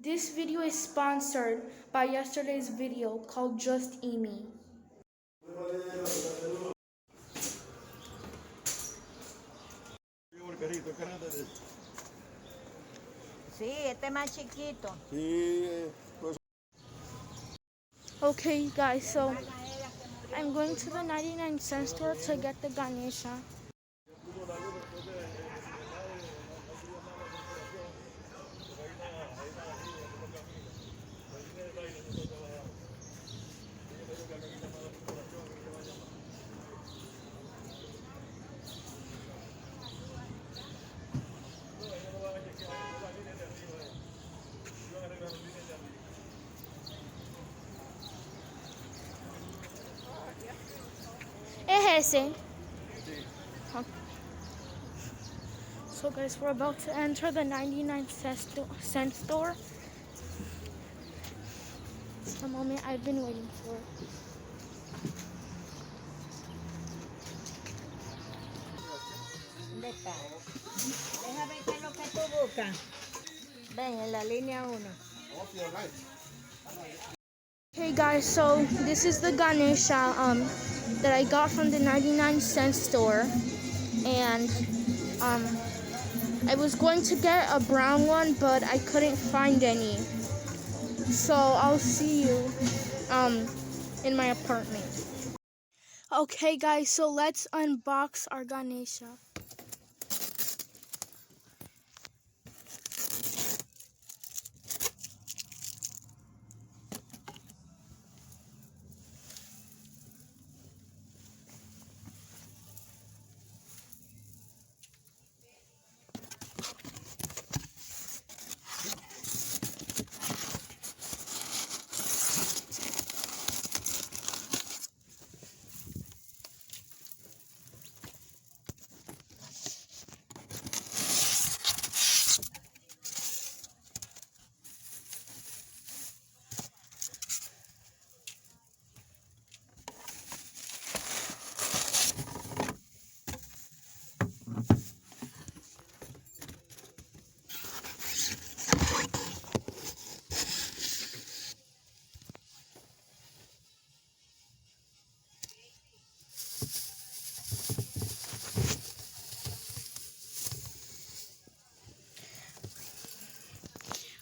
This video is sponsored by yesterday's video called Just Amy. Sí, este más chiquito. Okay guys, so I'm going to the 99-cent store to get the ganesha. Es ese. So guys, we're about to enter the 99-cent store. It's the moment I've been waiting for. ¿Dónde está? Deja ver qué es lo que tú buscas. Ven, en la línea 1. Hey guys, so this is the ganesha that I got from the 99-cent store, and I was going to get a brown one, but I couldn't find any. So I'll see you in my apartment. Okay guys, so let's unbox our ganesha.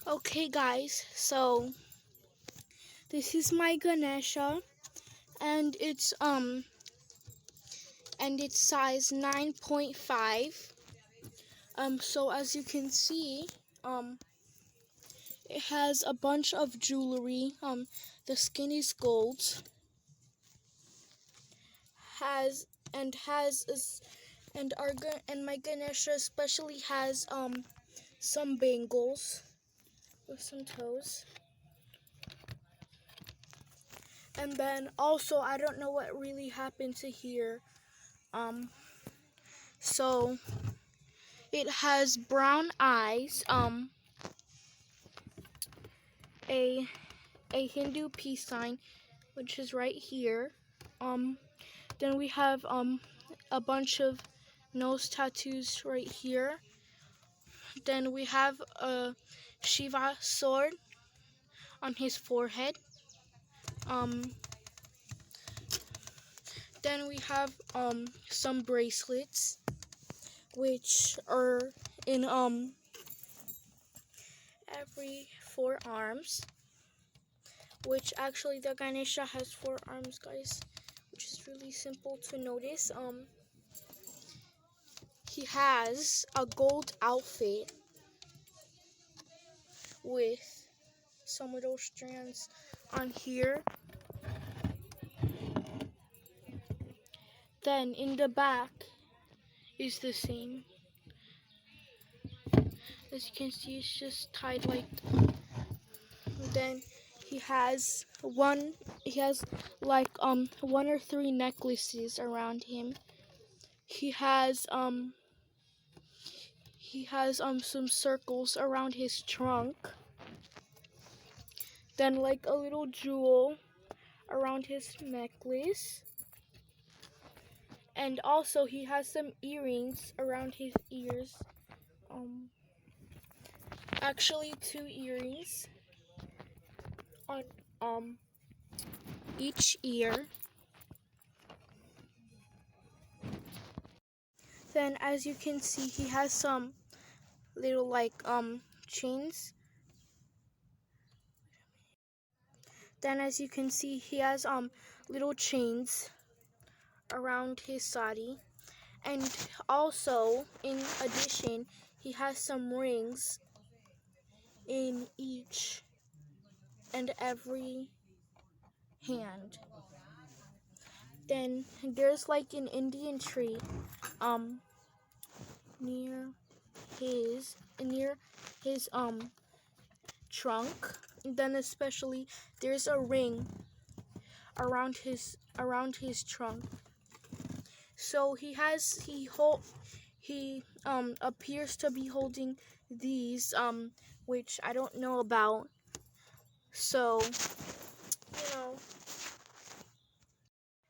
Okay guys, so this is my ganesha, and it's size 9.5. So as you can see, it has a bunch of jewelry. The skin is gold. And my ganesha especially has some bangles with some toes. And then also, I don't know what really happened to here. So it has brown eyes, a Hindu peace sign, which is right here. Then we have a bunch of nose tattoos right here. Then we have a Shiva sword on his forehead. Then we have some bracelets, which are in every 4 arms. Which actually the ganesha has 4 arms, guys, which is really simple to notice. He has a gold outfit with some little strands on here. Then in the back is the same. As you can see, it's just tied like that. Then he has like 1 or 3 necklaces around him. He has some circles around his trunk. Then like a little jewel around his necklace. And also he has some earrings around his ears. actually 2 earrings on each ear. Then as you can see, he has some little like chains. Then as you can see, he has little chains around his sari, and also in addition he has some rings in each and every hand. Then there's like an Indian tree near his trunk. And then especially there's a ring around his trunk. So he appears to be holding these which I don't know about. So,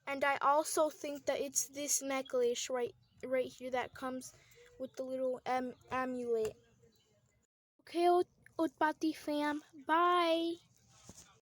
and I also think that it's this necklace right here that comes with the little amulet. Okay, Utpati fam, bye.